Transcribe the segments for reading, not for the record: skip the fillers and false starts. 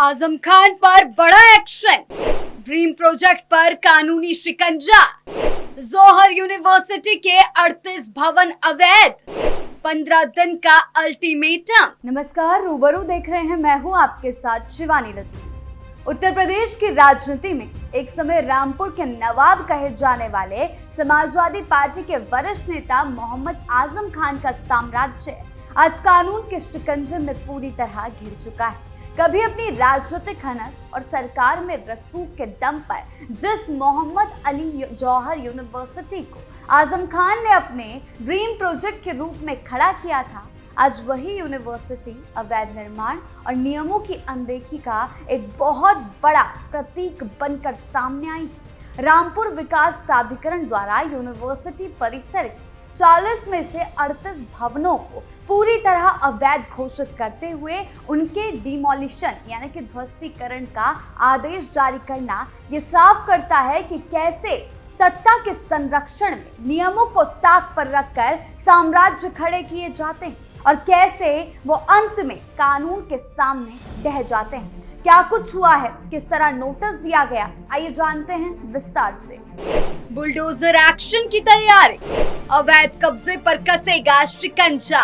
आजम खान पर बड़ा action, dream project पर कानूनी शिकंजा, जौहर यूनिवर्सिटी के 38 भवन अवैध, 15 दिन का अल्टीमेटम। नमस्कार, रूबरू देख रहे हैं, मैं हूं आपके साथ शिवानी लती। उत्तर प्रदेश की राजनीति में एक समय रामपुर के नवाब कहे जाने वाले समाजवादी पार्टी के वरिष्ठ नेता मोहम्मद आजम खान का साम्राज्य आज कानून के शिकंजे में पूरी तरह घिर चुका है। कभी अपनी राजनीतिक हनन और सरकार में रसूख के दम पर जिस मोहम्मद अली जौहर यूनिवर्सिटी को आजम खान ने अपने ड्रीम प्रोजेक्ट के रूप में खड़ा किया था, आज वही यूनिवर्सिटी अवैध निर्माण और नियमों की अनदेखी का एक बहुत बड़ा प्रतीक बनकर सामने आई। रामपुर विकास प्राधिकरण द्वारा यूनिवर्सिटी परिसर 40 में से 38 भवनों को पूरी तरह अवैध घोषित करते हुए उनके डिमोलिशन यानी कि ध्वस्तीकरण का आदेश जारी करना ये साफ करता है कि कैसे सत्ता के संरक्षण में नियमों को ताक पर रखकर साम्राज्य खड़े किए जाते हैं और कैसे वो अंत में कानून के सामने ढह जाते हैं। क्या कुछ हुआ है, किस तरह नोटिस दिया गया, आइए जानते हैं विस्तार से। बुलडोजर एक्शन की तैयारी, अवैध कब्जे पर कसेगा शिकंजा,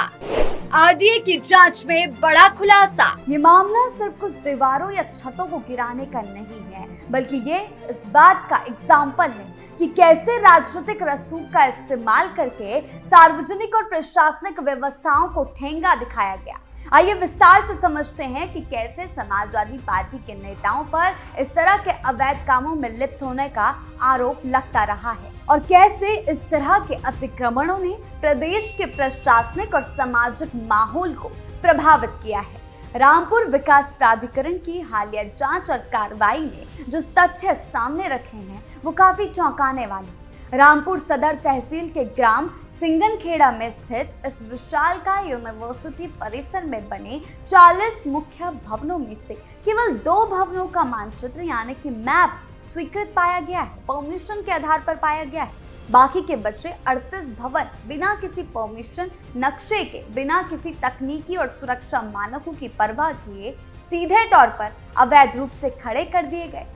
आरडीए की जांच में बड़ा खुलासा। ये मामला सिर्फ कुछ दीवारों या छतों को गिराने का नहीं है, बल्कि ये इस बात का एग्जाम्पल है कि कैसे राजनीतिक रसूख का इस्तेमाल करके सार्वजनिक और प्रशासनिक व्यवस्थाओं को ठेंगा दिखाया गया। आइए विस्तार से समझते हैं कि कैसे समाजवादी पार्टी के नेताओं पर इस तरह के अवैध कामों में लिप्त होने का आरोप लगता रहा है और कैसे इस तरह के अतिक्रमणों ने प्रदेश के प्रशासनिक और सामाजिक माहौल को प्रभावित किया है। रामपुर विकास प्राधिकरण की हालिया जांच और कार्रवाई ने जो तथ्य सामने रखे हैं वो काफी चौंकाने वाले। रामपुर सदर तहसील के ग्राम सिंगनखेड़ा में स्थित इस विशालकाय यूनिवर्सिटी परिसर में बने 40 मुख्य भवनों में से केवल 2 भवनों का मानचित्र यानी कि मैप स्वीकृत पाया गया है, परमिशन के आधार पर पाया गया है। बाकी के बचे 38 भवन बिना किसी परमिशन, नक्शे के, बिना किसी तकनीकी और सुरक्षा मानकों की परवाह किए सीधे तौर पर अवैध रूप से खड़े कर दिए गए।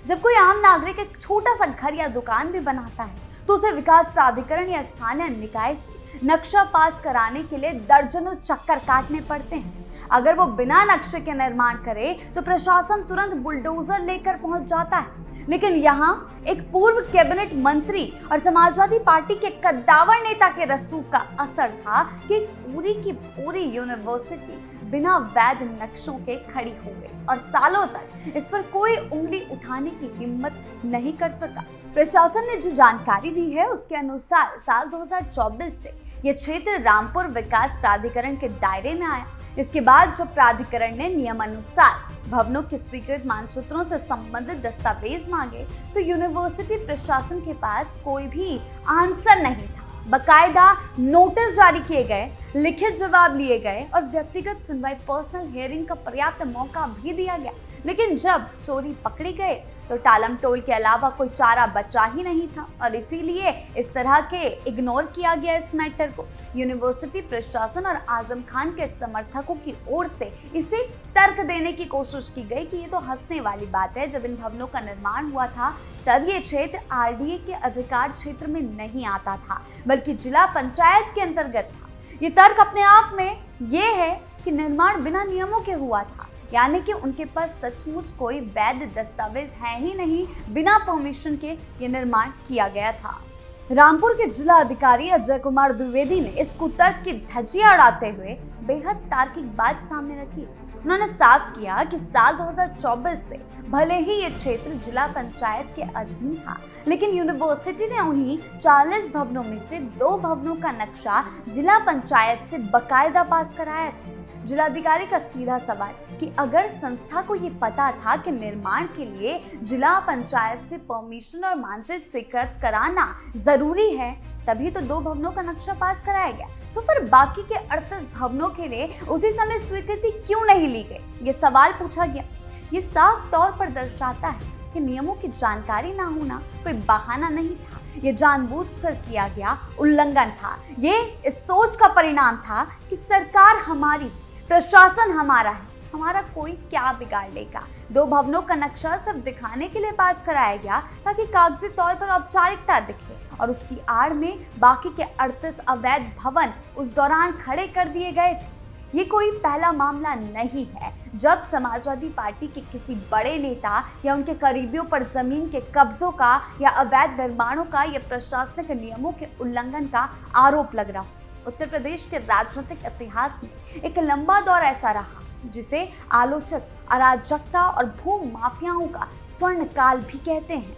जब कोई आम नागरिक एक छोटा सा घर या दुकान भी बनाता है तो उसे विकास प्राधिकरण या स्थानीय निकाय से नक्शा पास कराने के लिए दर्जनों चक्कर काटने पड़ते हैं। अगर वो बिना नक्शे के निर्माण करे तो प्रशासन तुरंत बुलडोजर लेकर पहुंच जाता है, लेकिन यहाँ एक पूर्व कैबिनेट मंत्री और समाजवादी पार्टी के कद्दावर नेता के रसूख का असर था कि पूरी की पूरी यूनिवर्सिटी बिना वैध नक्शों के खड़ी हो गई और सालों तक इस पर कोई उंगली उठाने की हिम्मत नहीं कर सका। प्रशासन ने जो जानकारी दी है उसके अनुसार साल 2024 से ये क्षेत्र रामपुर विकास प्राधिकरण के दायरे में आया। इसके बाद जब प्राधिकरण ने नियमानुसार भवनों के स्वीकृत मानचित्रों से संबंधित दस्तावेज मांगे तो यूनिवर्सिटी प्रशासन के पास कोई भी आंसर नहीं था। बकायदा नोटिस जारी किए गए, लिखित जवाब लिए गए और व्यक्तिगत सुनवाई पर्सनल हियरिंग का पर्याप्त मौका भी दिया गया, लेकिन जब चोरी पकड़ी गए तो टालम टोल के अलावा कोई चारा बचा ही नहीं था और इसीलिए इस तरह के इग्नोर किया गया इस मैटर को। यूनिवर्सिटी प्रशासन और आजम खान के समर्थकों की ओर से इसे तर्क देने की कोशिश की गई कि ये तो हंसने वाली बात है, जब इन भवनों का निर्माण हुआ था तब ये क्षेत्र आरडीए के अधिकार क्षेत्र में नहीं आता था बल्कि जिला पंचायत के अंतर्गत था। ये तर्क अपने आप में ये है कि निर्माण बिना नियमों के हुआ था, यानी कि उनके पास सचमुच कोई वैध दस्तावेज है ही नहीं, बिना परमिशन के ये निर्माण किया गया था। रामपुर के जिला अधिकारी अजय कुमार द्विवेदी ने इस कुतर्क की धज्जियां उड़ाते हुए बेहद तार्किक बात सामने रखी। उन्होंने साफ किया कि साल 2024 से भले ही ये क्षेत्र जिला पंचायत के अधीन था, लेकिन यूनिवर्सिटी ने उन्हीं 40 भवनों में से 2 भवनों का नक्शा जिला पंचायत से बकायदा पास कराया था। जिलाधिकारी का सीधा सवाल कि अगर संस्था को ये पता था कि निर्माण के लिए जिला पंचायत से परमिशन और मानचित्र स्वीकृत कराना जरूरी है, तभी तो 2 भवनों का नक्शा पास कराया गया, तो फिर बाकी के 38 भवनों के लिए उसी समय स्वीकृति क्यों नहीं ली गई, ये सवाल पूछा गया। ये साफ तौर पर दर्शाता है कि नियमों की जानकारी ना होना कोई बहाना नहीं था, ये जानबूझकर किया गया उल्लंघन था। ये इस सोच का परिणाम था कि सरकार हमारी, प्रशासन हमारा है, हमारा कोई क्या बिगाड़ लेगा। 2 भवनों का नक्शा सिर्फ दिखाने के लिए पास कराया गया ताकि कागजी तौर पर औपचारिकता दिखे और उसकी आड़ में बाकी के 38 अवैध भवन उस दौरान खड़े कर दिए गए थे। ये कोई पहला मामला नहीं है जब समाजवादी पार्टी के किसी बड़े नेता या उनके करीबियों पर जमीन के कब्जों का या अवैध निर्माणों का या प्रशासनिक नियमों के उल्लंघन का आरोप लग रहा हो। उत्तर प्रदेश के राजनीतिक इतिहास में एक लंबा दौर ऐसा रहा जिसे आलोचक अराजकता और भू माफियाओं का स्वर्ण काल भी कहते हैं।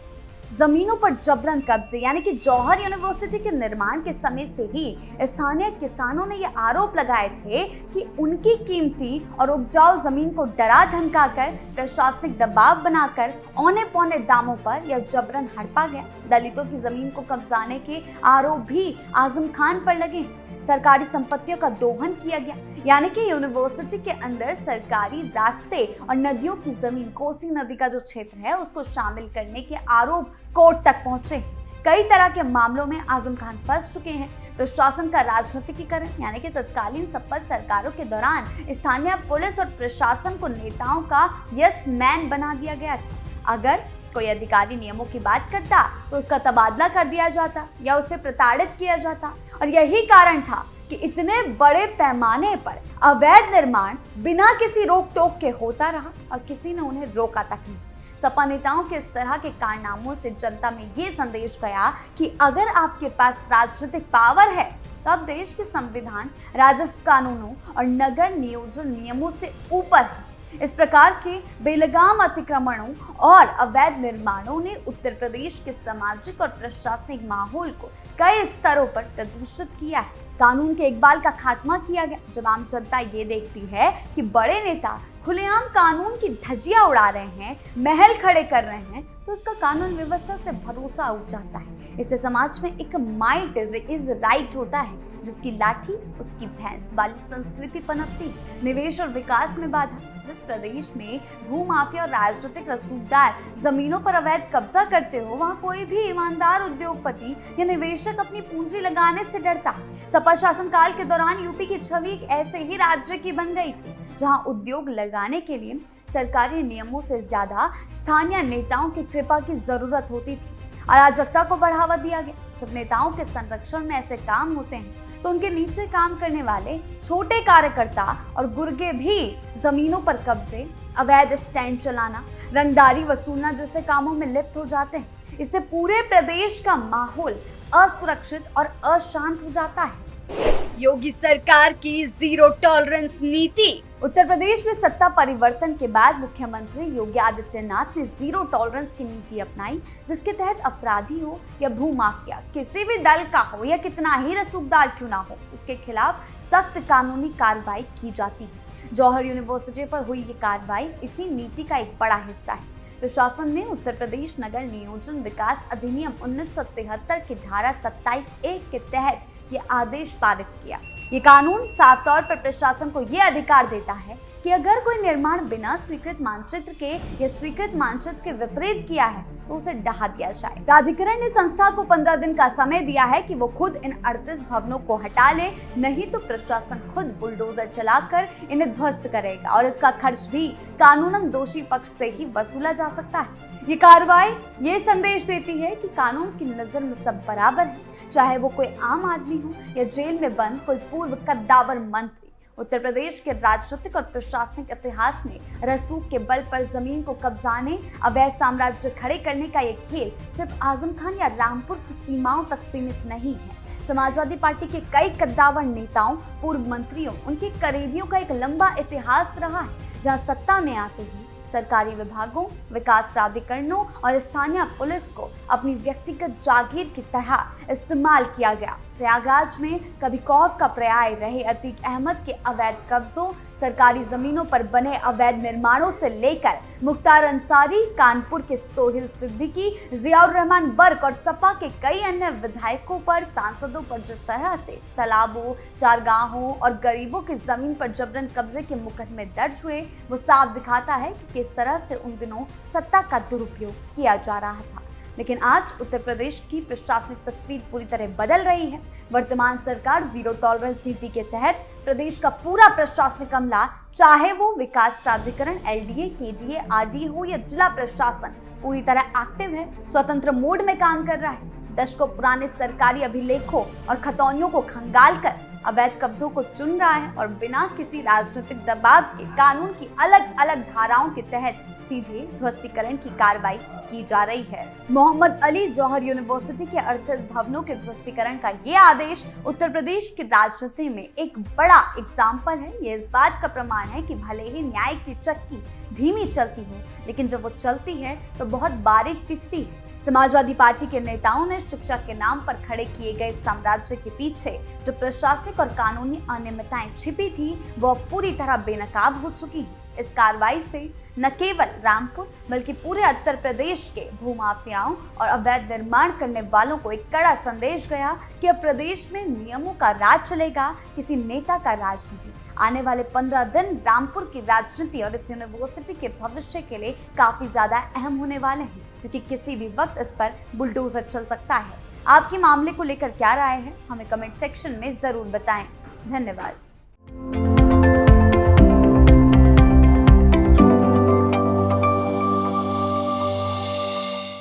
जमीनों पर जबरन कब्जे यानी कि जौहर यूनिवर्सिटी के निर्माण के समय से ही स्थानीय किसानों ने यह आरोप लगाए थे कि उनकी कीमती और उपजाऊ जमीन को डरा धमकाकर, प्रशासनिक दबाव बनाकर औने पौने दामों पर या जबरन हड़पा गया। दलितों की जमीन को कब्जाने के आरोप भी आजम खान पर लगे। सरकारी संपत्तियों का दोहन किया गया यानी कि यूनिवर्सिटी के अंदर सरकारी रास्ते और नदियों की जमीन, कोसी नदी का जो क्षेत्र है उसको शामिल करने के आरोप कोर्ट तक पहुंचे हैं। कई तरह के मामलों में आजम खान फंस चुके हैं। प्रशासन का राजनीतिकीकरण यानी कि तत्कालीन शपथ सरकारों के दौरान स्थानीय पुलिस और प्रशासन को नेताओं का यस मैन बना दिया गया था। अगर कोई अधिकारी नियमों की बात करता तो उसका तबादला कर दिया जाता या उसे प्रताड़ित किया जाता और यही कारण था कि इतने बड़े पैमाने पर अवैध निर्माण बिना किसी रोक टोक के होता रहा और किसी ने उन्हें रोका तक नहीं। सपा नेताओं के इस तरह के कारनामों से जनता में ये संदेश गया कि अगर आपके पास राजनीतिक पावर है तो आप देश के संविधान, राजस्व कानूनों और नगर नियोजन नियमों से ऊपर है। इस प्रकार के बेलगाम अतिक्रमणों और अवैध निर्माणों ने उत्तर प्रदेश के सामाजिक और प्रशासनिक माहौल को कई स्तरों पर प्रदूषित किया है। कानून के इकबाल का खात्मा किया गया। जब आम जनता ये देखती है कि बड़े नेता खुलेआम कानून की धज्जियां उड़ा रहे हैं, महल खड़े कर रहे हैं, तो उसका कानून व्यवस्था से भरोसा उठ जाता है। इससे समाज में एक माइट इज राइट होता है, जिसकी लाठी उसकी भैंस वाली संस्कृति पनपती है। निवेश और विकास में बाधा। जिस प्रदेश में भू माफिया और राजनीतिक रसूखदार जमीनों पर अवैध कब्जा करते हो, वहाँ कोई भी ईमानदार उद्योगपति या निवेशक अपनी पूंजी लगाने से डरता है। सपा शासनकाल के दौरान यूपी की छवि एक ऐसे ही राज्य की बन गई थी जहाँ उद्योग लगाने के लिए सरकारी नियमों से ज्यादा स्थानीय नेताओं की कृपा की जरूरत होती थी। अराजकता को बढ़ावा दिया गया। जब नेताओं के संरक्षण में ऐसे काम होते हैं तो उनके नीचे काम करने वाले छोटे कार्यकर्ता और गुर्गे भी जमीनों पर कब्जे, अवैध स्टैंड चलाना, रंगदारी वसूलना जैसे कामों में लिप्त हो जाते हैं। इससे पूरे प्रदेश का माहौल असुरक्षित और अशांत हो जाता है। योगी सरकार की जीरो टॉलरेंस नीति। उत्तर प्रदेश में सत्ता परिवर्तन के बाद मुख्यमंत्री योगी आदित्यनाथ ने जीरो टॉलरेंस की नीति अपनाई, जिसके तहत अपराधी हो या भू माफिया, किसी भी दल का हो या कितना ही रसूखदार क्यों ना हो, उसके खिलाफ सख्त कानूनी कार्रवाई की जाती है। जौहर यूनिवर्सिटी पर हुई ये कार्रवाई इसी नीति का एक बड़ा हिस्सा है। प्रशासन ने उत्तर प्रदेश नगर नियोजन विकास अधिनियम 1973 की धारा 27(1) के तहत ये आदेश पारित किया। ये कानून साफ तौर पर प्रशासन को ये अधिकार देता है कि अगर कोई निर्माण बिना स्वीकृत मानचित्र के या स्वीकृत मानचित्र के विपरीत किया है तो उसे ढहा दिया जाए। प्राधिकरण ने संस्था को 15 दिन का समय दिया है कि वो खुद इन 38 भवनों को हटा ले, नहीं तो प्रशासन खुद बुलडोजर चलाकर इन्हें ध्वस्त करेगा और इसका खर्च भी कानूनन दोषी पक्ष से ही वसूला जा सकता है। ये कार्रवाई ये संदेश देती है कि कानून की नजर में सब बराबर है, चाहे वो कोई आम आदमी हो या जेल में बंद कोई पूर्व कद्दावर मंत्री। उत्तर प्रदेश के राजनीतिक और प्रशासनिक इतिहास में रसूख के बल पर जमीन को कब्जाने, अवैध साम्राज्य खड़े करने का ये खेल सिर्फ आजम खान या रामपुर की सीमाओं तक सीमित नहीं है। समाजवादी पार्टी के कई कद्दावर नेताओं, पूर्व मंत्रियों, उनके करीबियों का एक लंबा इतिहास रहा है, जहां सत्ता में आते ही सरकारी विभागों, विकास प्राधिकरणों और स्थानीय पुलिस को अपनी व्यक्तिगत जागीर की तरह इस्तेमाल किया गया। प्रयागराज में कभी खौफ का पर्याय रहे अतीक अहमद के अवैध कब्जों, सरकारी जमीनों पर बने अवैध निर्माणों से लेकर मुख्तार अंसारी, कानपुर के सोहेल सिद्दीकी, जियाउर रहमान बर्क और सपा के कई अन्य विधायकों पर, सांसदों पर जिस तरह से तालाबों, चारगाहों और गरीबों की जमीन पर जबरन कब्जे के मुकदमे दर्ज हुए, वो साफ दिखाता है कि किस तरह से उन दिनों सत्ता का दुरुपयोग किया जा रहा था। लेकिन आज उत्तर प्रदेश की प्रशासनिक तस्वीर पूरी तरह बदल रही है। वर्तमान सरकार जीरो टॉलरेंस नीति के तहत प्रदेश का पूरा प्रशासनिक अमला, चाहे वो विकास प्राधिकरण, एलडीए, केडीए, आरडी हो या जिला प्रशासन, पूरी तरह एक्टिव है, स्वतंत्र मोड में काम कर रहा है। दशकों पुराने सरकारी अभिलेखों और खतौनियों को खंगालकर अवैध कब्जों को चुन रहा है और बिना किसी राजनीतिक दबाव के कानून की अलग अलग धाराओं के तहत सीधे ध्वस्तीकरण की कार्रवाई की जा रही है। मोहम्मद अली जौहर यूनिवर्सिटी के 38 भवनों के ध्वस्तीकरण का ये आदेश उत्तर प्रदेश की राजनीति में एक बड़ा एग्जाम्पल है। ये इस बात का प्रमाण है कि भले ही न्याय की चक्की धीमी चलती हो, लेकिन जब वो चलती है तो बहुत बारीक पिसती है। समाजवादी पार्टी के नेताओं ने शिक्षा के नाम पर खड़े किए गए साम्राज्य के पीछे जो प्रशासनिक और कानूनी अनियमितताएं छिपी थी, वो पूरी तरह बेनकाब हो चुकी है। इस कार्रवाई से न केवल रामपुर बल्कि पूरे उत्तर प्रदेश के भूमाफियाओं और अवैध निर्माण करने वालों को एक कड़ा संदेश गया कि अब प्रदेश में नियमों का राज चलेगा, किसी नेता का राज नहीं। आने वाले 15 दिन रामपुर की राजनीति और इस यूनिवर्सिटी के भविष्य के लिए काफी ज्यादा अहम होने वाले हैं, क्योंकि किसी भी वक्त इस पर बुलडोजर चल सकता है। आपके मामले को लेकर क्या राय है, हमें कमेंट सेक्शन में जरूर बताएं। धन्यवाद।